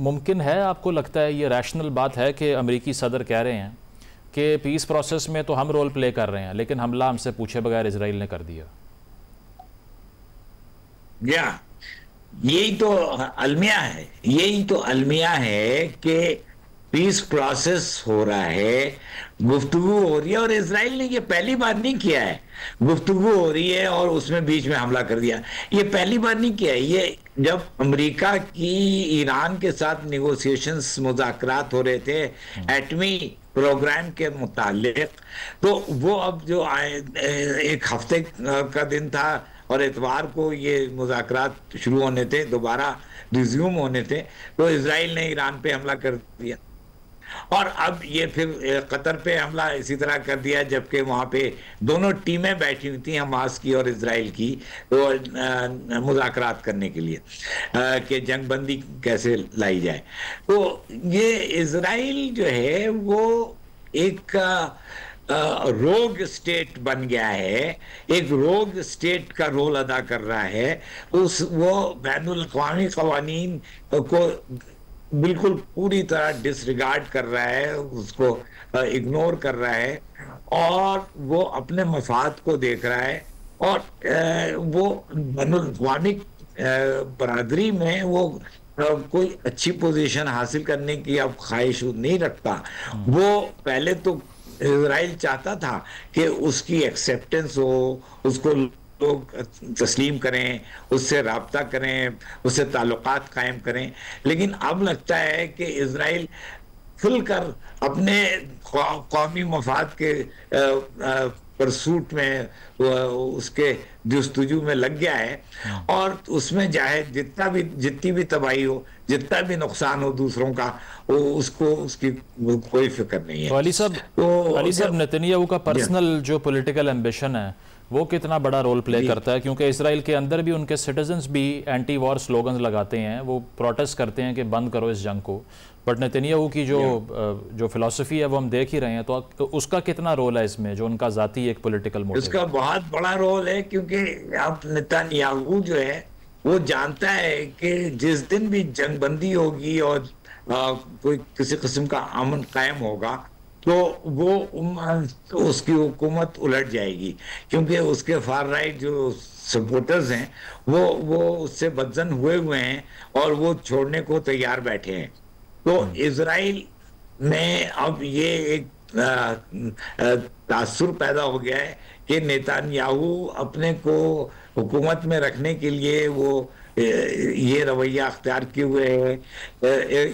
मुमकिन है, आपको लगता है ये रैशनल बात है कि अमेरिकी सदर कह रहे हैं कि पीस प्रोसेस में तो हम रोल प्ले कर रहे हैं लेकिन हमला हमसे पूछे बगैर इजराइल ने कर दिया? या यही तो अलमिया है कि पीस प्रोसेस हो रहा है, गुफ्तगू हो रही है। और इजराइल ने ये पहली बार नहीं किया है। गुफ्तगू हो रही है और उसमें बीच में हमला कर दिया, ये पहली बार नहीं किया है। ये जब अमेरिका की ईरान के साथ निगोशिएशंस, मुज़ाकरात हो रहे थे एटमी प्रोग्राम के मुतालिक, तो वो अब जो एक हफ्ते का दिन था और इतवार को ये मुज़ाकरात शुरू होने थे, दोबारा रिज्यूम होने थे, तो इजराइल ने ईरान पे हमला कर दिया। और अब ये फिर कतर पे हमला इसी तरह कर दिया, जबकि वहां पे दोनों टीमें बैठी हुई थी, हमास की और इजराइल की, तो मुज़ाकरात करने के लिए कि जंगबंदी कैसे लाई जाए। तो ये इजराइल जो है वो एक रोग स्टेट बन गया है, एक रोग स्टेट का रोल अदा कर रहा है। वो बैनुल अक़वामी क़वानीन को बिल्कुल पूरी तरह डिसरिगार्ड कर रहा है, उसको इग्नोर कर रहा है और वो अपने मफाद को देख रहा है। और वो बैनुल अक़वामी बरादरी में वो कोई अच्छी पोजीशन हासिल करने की अब ख्वाहिश नहीं रखता। वो पहले तो इजराइल चाहता था कि उसकी एक्सेप्टेंस हो, उसको लोग तस्लीम करें, उससे राब्ता करें, उससे ताल्लुकात कायम करें। लेकिन अब लगता है कि इजराइल खुलकर अपने कौमी मफाद के परसूट में, उसके जस्तजू में लग गया है। और उसमें चाहे जितनी भी तबाही हो, जितना भी नुकसान हो दूसरों का, वो उसकी कोई फिक्र नहीं है। तो अली साहब नेतन्याहू का पर्सनल जो पॉलिटिकल एम्बिशन है वो कितना बड़ा रोल प्ले करता है? क्योंकि इसराइल के अंदर भी उनके सिटीजन्स भी एंटी वॉर स्लोगन लगाते हैं, वो प्रोटेस्ट करते हैं कि बंद करो इस जंग को। बट नेतन्याहू की जो फिलॉसफी है वो हम देख ही रहे हैं। तो उसका कितना रोल है इसमें, जो उनका जाती एक पॉलिटिकल मोटिव? उसका बहुत बड़ा रोल है, क्योंकि अब नेतन्याहू जो है वो जानता है कि जिस दिन भी जंगबंदी होगी और कोई किसी किस्म का अमन कायम होगा, तो वो उसकी हुकूमत उलट जाएगी। क्योंकि उसके फार राइट जो सपोर्टर्स हैं वो उससे बदजन हुए हैं और वो छोड़ने को तैयार बैठे हैं। तो इजराइल में अब ये एक तासुर पैदा हो गया है कि नेतन्याहू अपने को हुकूमत में रखने के लिए वो ये रवैया अख्तियार किए हुए है।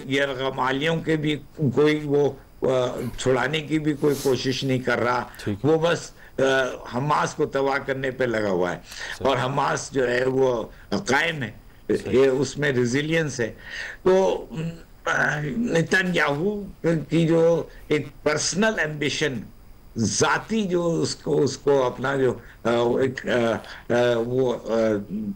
यरगमालियों के भी कोई वो छुड़ाने की भी कोई कोशिश नहीं कर रहा, वो बस हमास को तबाह करने पे लगा हुआ है। और हमास जो है वो कायम है, ये उसमें रेजिलियंस है। तो नेतन्याहू की जो एक पर्सनल एम्बिशन, जाती जो उसको अपना जो एक वो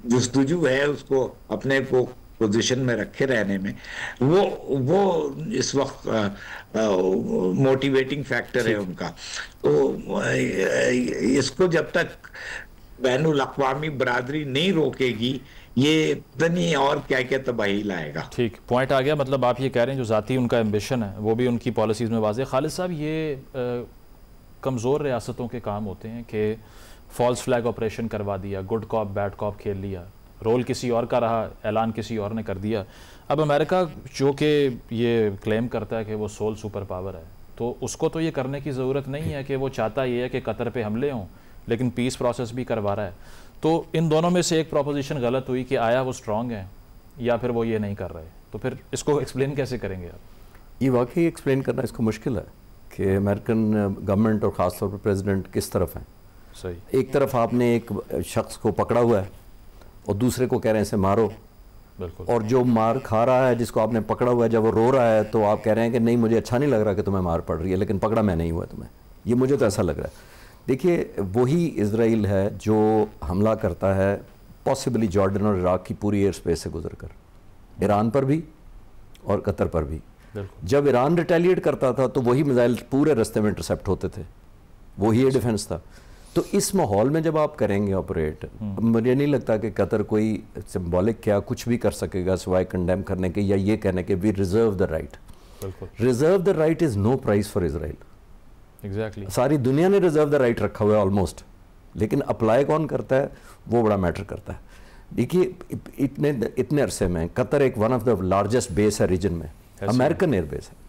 जस्तजू है, उसको अपने को पोजीशन में रखे रहने में, वो इस वक्त मोटिवेटिंग फैक्टर है उनका। तो इसको जब तक बैनुल अक़वामी बरादरी नहीं रोकेगी, ये पता नहीं और क्या क्या तबाही लाएगा। ठीक पॉइंट आ गया। मतलब आप ये कह रहे हैं जो जाती उनका एम्बिशन है वो भी उनकी पॉलिसीज़ में वाज़ेह। खालिद साहब, ये कमज़ोर रियासतों के काम होते हैं कि फॉल्स फ्लैग ऑपरेशन करवा दिया, गुड कॉप बैड कॉप खेल लिया, रोल किसी और का रहा, ऐलान किसी और ने कर दिया। अब अमेरिका जो कि ये क्लेम करता है कि वो सोल सुपर पावर है, तो उसको तो ये करने की ज़रूरत नहीं है कि वो चाहता ये है कि कतर पे हमले हों, लेकिन पीस प्रोसेस भी करवा रहा है। तो इन दोनों में से एक प्रोपोजिशन गलत हुई कि आया वो स्ट्रॉन्ग है या फिर वो ये नहीं कर रहे। तो फिर इसको एक्सप्लेन कैसे करेंगे आप? ये वाकई एक्सप्लेन करना इसको मुश्किल है कि अमेरिकन गवर्नमेंट और ख़ास तौर पर प्रेसिडेंट किस तरफ है। सही, एक तरफ आपने एक शख्स को पकड़ा हुआ है और दूसरे को कह रहे हैं इसे मारो। बिल्कुल। और जो मार खा रहा है, जिसको आपने पकड़ा हुआ है, जब वो रो रहा है तो आप कह रहे हैं कि नहीं, मुझे अच्छा नहीं लग रहा कि तुम्हें मार पड़ रही है, लेकिन पकड़ा मैं नहीं हुआ तुम्हें, ये मुझे तो ऐसा लग रहा है। देखिए, वही इजराइल है जो हमला करता है पॉसिबली जॉर्डन और इराक की पूरी एयर स्पेस से गुजर कर, ईरान पर भी और कतर पर भी। जब ईरान रिटेलिएट करता था तो वही मिसाइल पूरे रास्ते में इंटरसेप्ट होते थे, वही एयर डिफेंस था। तो इस माहौल में जब आप करेंगे ऑपरेट, मुझे नहीं लगता कि कतर कोई सिंबॉलिक क्या कुछ भी कर सकेगा सिवाय कंडेम करने के या ये कहने के we reserve the right. Reserve the right is no price for Israel. Exactly सारी दुनिया ने रिजर्व द राइट रखा हुआ है ऑलमोस्ट, लेकिन अप्लाई कौन करता है वो बड़ा मैटर करता है। देखिए इतने अरसे में कतर एक one of the largest base है रीजन में, अमेरिकन एयर बेस है।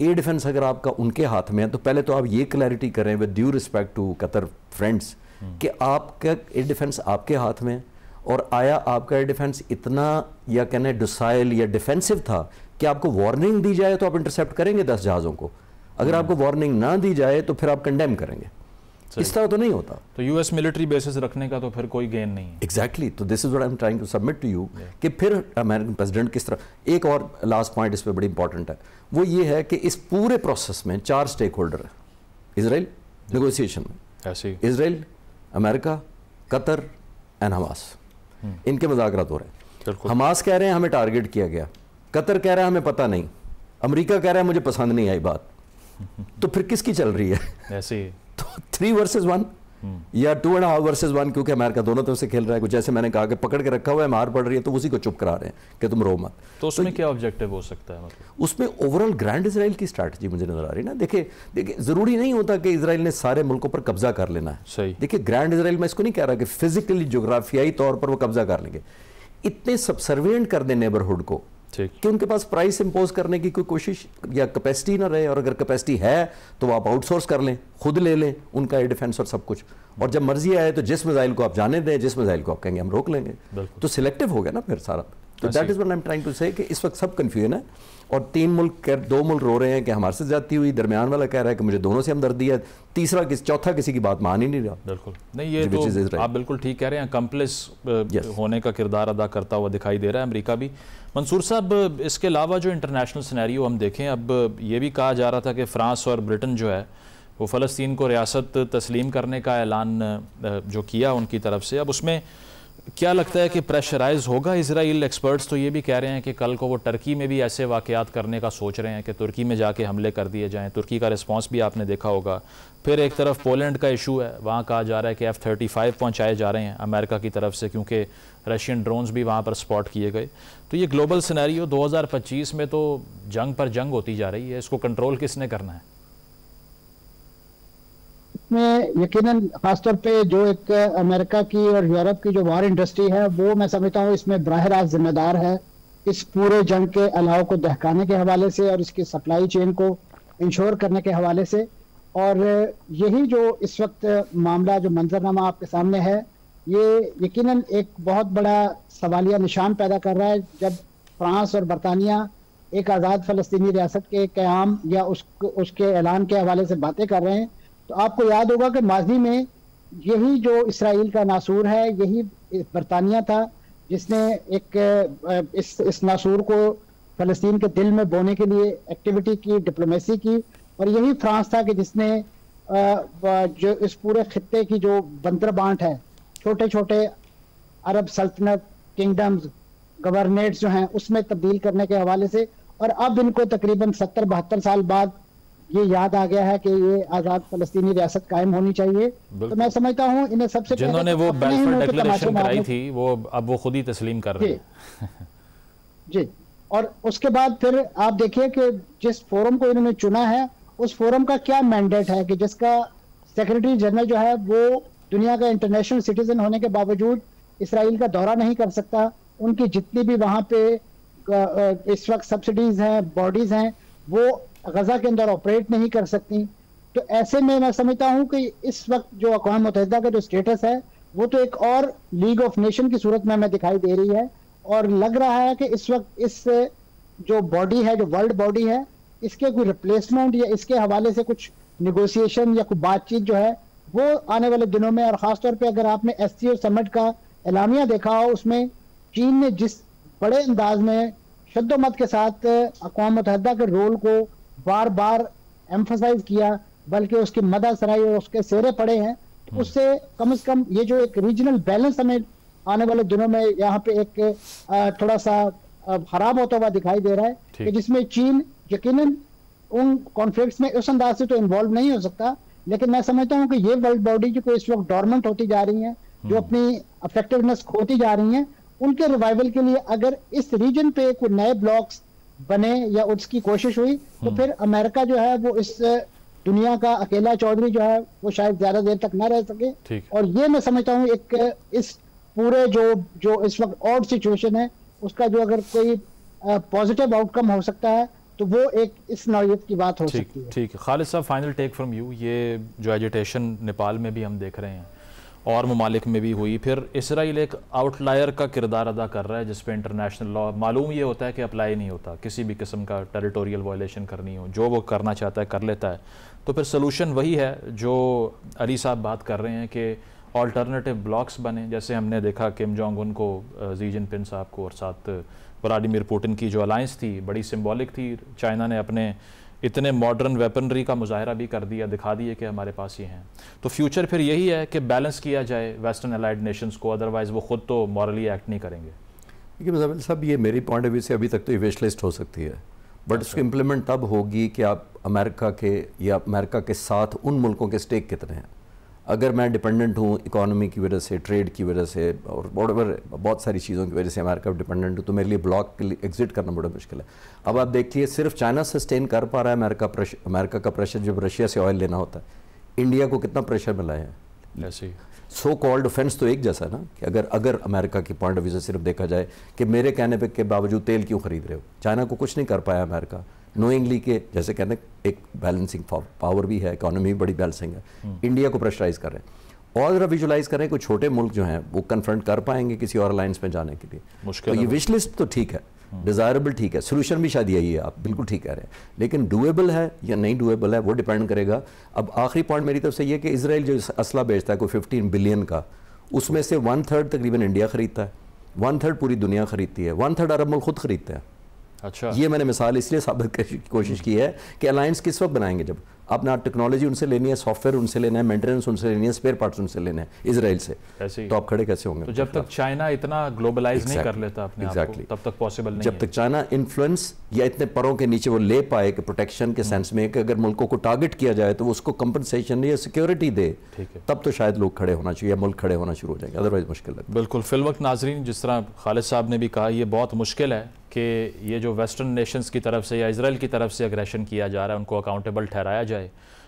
एयर डिफेंस अगर आपका उनके हाथ में है तो पहले तो आप ये क्लैरिटी करें with due respect to Qatar friends कि आपका एयर डिफेंस आपके हाथ में, और आया आपका एयर डिफेंस इतना या कहने डोसाइल या डिफेंसिव था कि आपको वार्निंग दी जाए तो आप इंटरसेप्ट करेंगे 10 जहाज़ों को, अगर आपको वार्निंग ना दी जाए तो फिर आप कंडेम करेंगे। इस तरह तो नहीं होता। तो यूएस मिलिट्री बेसिस रखने का तो फिर कोई गेन नहीं है। एग्जैक्टली तो this is what I am trying to submit to you कि फिर अमेरिकन प्रेसिडेंट किस तरह। एक और लास्ट पॉइंट इस पे बड़ी इंपॉर्टेंट है, वो ये है कि इस पूरे प्रोसेस में 4 स्टेक होल्डर है इजराइल नेगोशिएशन में, ऐसे Israel, America, Qatar and Hamas. इनके मुज़ाकरात हो रहे हैं। हमास कह रहे हैं हमें टारगेट किया गया, कतर कह रहा है हमें पता नहीं, अमेरिका कह रहा है मुझे पसंद नहीं आई बात। तो फिर किसकी चल रही है? ऐसे ही तो 3 वर्सेस 1 या 2.5 वर्सेस 1, क्योंकि अमेरिका दोनों तरफ से खेल रहा है। कुछ जैसे मैंने कहा कि पकड़ के रखा हुआ है, मार पड़ रही है तो उसी को चुप करा रहे हैं कि तुम रो मत। तो उसमें क्या ऑब्जेक्टिव हो सकता है? मतलब उसमें ओवरऑल ग्रैंड इजराइल की स्ट्रैटेजी मुझे नजर आ रही है ना। देखिए जरूरी नहीं होता कि इजराइल ने सारे मुल्कों पर कब्जा कर लेना है। सही। देखिए ग्रैंड इजराइल में इसको नहीं कह रहा कि फिजिकली जोग्राफियाई तौर पर वो कब्जा कर लेंगे, इतने सबसर्विएंट कर दे नेबरहुड को कि उनके पास प्राइस इंपोज करने की कोई कोशिश या कैपेसिटी ना रहे, और अगर कैपेसिटी है तो आप आउटसोर्स कर लें, खुद ले लें उनका एयर डिफेंस और सब कुछ, और जब मर्जी आए तो जिस मिसाइल को आप जाने दें, जिस मिसाइल को आप कहेंगे हम रोक लेंगे। तो सिलेक्टिव हो गया ना फिर सारा। तो that is what I am trying to say कि इस वक्त सब कंफ्यूजन है, और 2 मुल्क रो रहे हैं कि हमारे से ज्यादती हुई, दरमियान वाला कह रहा है कि मुझे दोनों से हमदर्दी है, चौथा किसी की बात मान ही नहीं रहा। बिल्कुल नहीं, ये तो आप बिल्कुल ठीक कह रहे हैं। कंप्लिस होने का किरदार अदा करता हुआ दिखाई दे रहा है अमेरिका भी। मंसूर साहब, इसके अलावा जो इंटरनेशनल सिनेरियो हम देखें, अब ये भी कहा जा रहा था कि फ्रांस और ब्रिटेन जो है वो फ़लस्तीन को रियासत तस्लीम करने का ऐलान जो किया उनकी तरफ से, अब उसमें क्या लगता है कि प्रेशराइज होगा इजराइल? एक्सपर्ट्स तो ये भी कह रहे हैं कि कल को वो टर्की में भी ऐसे वाक़यात करने का सोच रहे हैं कि तुर्की में जाके हमले कर दिए जाएं। तुर्की का रिस्पांस भी आपने देखा होगा। फिर एक तरफ पोलैंड का इशू है, वहाँ कहा जा रहा है कि F-35 पहुँचाए जा रहे हैं अमेरिका की तरफ से, क्योंकि रशियन ड्रोन्स भी वहाँ पर स्पॉट किए गए। तो ये ग्लोबल सिनेरियो 2025 में तो जंग पर जंग होती जा रही है, इसको कंट्रोल किसने करना है? में यकीनन खासतौर पे जो एक अमेरिका की और यूरोप की जो वॉर इंडस्ट्री है, वो मैं समझता हूँ इसमें बराह रास्त जिम्मेदार है, इस पूरे जंग के अलाव को दहकाने के हवाले से और इसकी सप्लाई चेन को इंश्योर करने के हवाले से। और यही जो इस वक्त मामला, जो मंजरनामा आपके सामने है, ये यकीनन एक बहुत बड़ा सवालिया निशान पैदा कर रहा है। जब फ्रांस और बरतानिया एक आज़ाद फ़लस्तीनी रियासत के क़याम या उसके ऐलान के हवाले से बातें कर रहे हैं, तो आपको याद होगा कि माजी में यही जो इसराइल का नासूर है, यही बरतानिया था जिसने एक इस नासूर को फ़लस्तीन के दिल में बोने के लिए एक्टिविटी की, डिप्लोमेसी की, और यही फ्रांस था कि जिसने जो इस पूरे खित्ते की जो बंदर बांट है, छोटे छोटे अरब सल्तनत किंगडम्स, गवर्नेट्स जो हैं, उसमें तब्दील करने के हवाले से, और अब इनको तकरीबन 70-72 साल बाद ये याद आ गया है कि ये आज़ाद फ़लस्तीनी रियासत कायम होनी चाहिए। तो मैं समझता हूँ इन्हें सबसे जिन्होंने वो बेल्फर डिक्लेरेशन कराई थी, वो अब वो खुद ही तस्लीम कर रहे हैं। जी, और उसके बाद फिर आप देखिए कि जिस फोरम को इन्होंने चुना है, उस फोरम का क्या मैंडेट है कि जिसका सेक्रेटरी जनरल जो है वो दुनिया का इंटरनेशनल सिटीजन होने के बावजूद इसराइल का दौरा नहीं कर सकता। उनकी जितनी भी वहाँ पे इस वक्त सब्सिडीज हैं, बॉडीज हैं, वो गजा के अंदर ऑपरेट नहीं कर सकती। तो ऐसे में मैं समझता हूँ कि इस वक्त जो अक़वाम मुत्तहिदा का जो स्टेटस है, वो तो एक और लीग ऑफ नेशन की सूरत में हमें दिखाई दे रही है, और लग रहा है कि इस वक्त इस जो बॉडी है, जो वर्ल्ड बॉडी है, इसके कोई रिप्लेसमेंट या इसके हवाले से कुछ निगोशिएशन या कोई बातचीत जो है वो आने वाले दिनों में। और ख़ासतौर पर अगर आपने SCO समिट का एलामिया देखा हो, उसमें चीन ने जिस बड़े अंदाज में शद्दोमत के साथ अक़वाम मुत्तहिदा के रोल को बार बार एम्फसाइज किया, बल्कि उसकी मदद सराई और उसके सेरे पड़े हैं, उससे कम से कम ये जो एक रीजनल बैलेंस हमें आने वाले दिनों में यहाँ पे एक थोड़ा सा खराब होता हुआ दिखाई दे रहा है, कि जिसमें चीन यकीनन उन कॉन्फ्लिक्ट्स में उस अंदाज से तो इन्वॉल्व नहीं हो सकता, लेकिन मैं समझता हूँ कि ये वर्ल्ड बॉडी जो इस वक्त डॉर्मेंट होती जा रही हैं, जो अपनी इफेक्टिवनेस खोती जा रही हैं, उनके रिवाइवल के लिए अगर इस रीजन पे कोई नए ब्लॉक्स बने या उसकी कोशिश हुई तो फिर अमेरिका जो है वो इस दुनिया का अकेला चौधरी जो है वो शायद ज्यादा देर तक ना रह सके। और ये मैं समझता हूँ एक इस पूरे जो इस वक्त ऑड सिचुएशन है उसका जो अगर कोई पॉजिटिव आउटकम हो सकता है तो वो एक इस नौयत की बात हो सकती है। ठीक है खालिद साहब, फाइनल टेक फ्रॉम यू। ये जो एजिटेशन नेपाल में भी हम देख रहे हैं और ममालिक में भी हुई, फिर इसराइल एक आउटलायर का किरदार अदा कर रहा है जिस पे इंटरनेशनल लॉ मालूम ये होता है कि अप्लाई नहीं होता, किसी भी किस्म का टेरिटोरियल वायलेशन करनी हो, जो वो करना चाहता है कर लेता है। तो फिर सोल्यूशन वही है जो अली साहब बात कर रहे हैं कि ऑल्टरनेटिव ब्लॉक्स बने, जैसे हमने देखा किम जोंग उन को, जी जिनपिंग साहब को और साथ व्लादिमीर पुतिन की जो अलायंस थी बड़ी सिंबॉलिक थी। चाइना ने अपने इतने मॉडर्न वेपनरी का मुजाहरा भी कर दिया, दिखा दिए कि हमारे पास ये हैं। तो फ्यूचर फिर यही है कि बैलेंस किया जाए वेस्टर्न अलाइड नेशंस को, अदरवाइज़ वो खुद तो मॉरली एक्ट नहीं करेंगे। देखिए मुज़म्मिल साहब, ये मेरी पॉइंट ऑफ व्यू से अभी तक तो ये विश लिस्ट हो सकती है, बट उसकी इम्प्लीमेंट तब होगी कि आप अमेरिका के या अमेरिका के साथ उन मुल्कों के स्टेक कितने हैं। अगर मैं डिपेंडेंट हूँ इकोनॉमी की वजह से, ट्रेड की वजह से और बहुत सारी चीज़ों की वजह से अमेरिका पर डिपेंडेंट हूँ, तो मेरे लिए ब्लॉक के लिए एग्जिट करना बड़ा मुश्किल है। अब आप देखिए सिर्फ चाइना सस्टेन कर पा रहा है अमेरिका का प्रेशर जब रशिया से ऑयल लेना होता है। इंडिया को कितना प्रेशर मिला है ऐसे सो कॉल्ड ऑफेंस तो एक जैसा ना कि अगर अमेरिका की पॉइंट ऑफ व्यू से सिर्फ देखा जाए कि मेरे कहने पे के बावजूद तेल क्यों खरीद रहे हो, चाइना को कुछ नहीं कर पाया अमेरिका नोइंगली के, जैसे कहते हैं एक बैलेंसिंग पावर भी है, इकोनॉमी भी बड़ी बैलेंसिंग है, इंडिया को प्रेशराइज कर रहे हैं। और ज़रा विजुलाइज करें कोई छोटे मुल्क जो हैं वो कन्फ्रंट कर पाएंगे किसी और अलायंस में जाने के लिए। मुश्किल तो ये विश लिस्ट तो ठीक है, डिज़ायरेबल ठीक है, सोल्यूशन भी शायद यही है, आप बिल्कुल ठीक कह रहे हैं, लेकिन डूएबल है या नहीं डूएबल है वो डिपेंड करेगा। अब आखिरी पॉइंट मेरी तरफ से ये कि इसराइल जो असला बेचता है कोई 15 बिलियन का, उसमें से 1/3 तकरीबन इंडिया खरीदता है, 1/3 पूरी दुनिया खरीदती है, 1/3 अरब मुल्क खुद खरीदते हैं। अच्छा, ये मैंने मिसाल इसलिए साबित करने की कोशिश की है कि अलायंस किस वक्त बनाएंगे जब आपने टेक्नोलॉजी उनसे लेनी है, सॉफ्टवेयर उनसे लेना है, मेंटेनेंस उनसे लेनी है, स्पेयर पार्ट्स उनसे लेने हैं इसराइल से, तो आप खड़े कैसे होंगे? तो जब तक चाइना इतना ग्लोबलाइज नहीं कर लेता अपने आप को, तब तक पॉसिबल नहीं जब तक चाइना इन्फ्लुएंस या इतने परों के नीचे वो ले पाए कि प्रोटेक्शन के सेंस में कि अगर मुल्कों को टारगेट किया जाए तो उसको कंपनसेशन या सिक्योरिटी दे, तब तो शायद लोग खड़े होना चाहिए, मुल्क खड़े होना शुरू हो जाएंगे, अदरवाइज मुश्किल है। बिल्कुल। फिलवक्त नाजरीन, जिस तरह खालिद साहब ने भी कहा, ये बहुत मुश्किल है कि ये जो वेस्टर्न नेशंस की तरफ से या इसराइल की तरफ से अग्रेशन किया जा रहा है उनको अकाउंटेबल ठहराया जाए।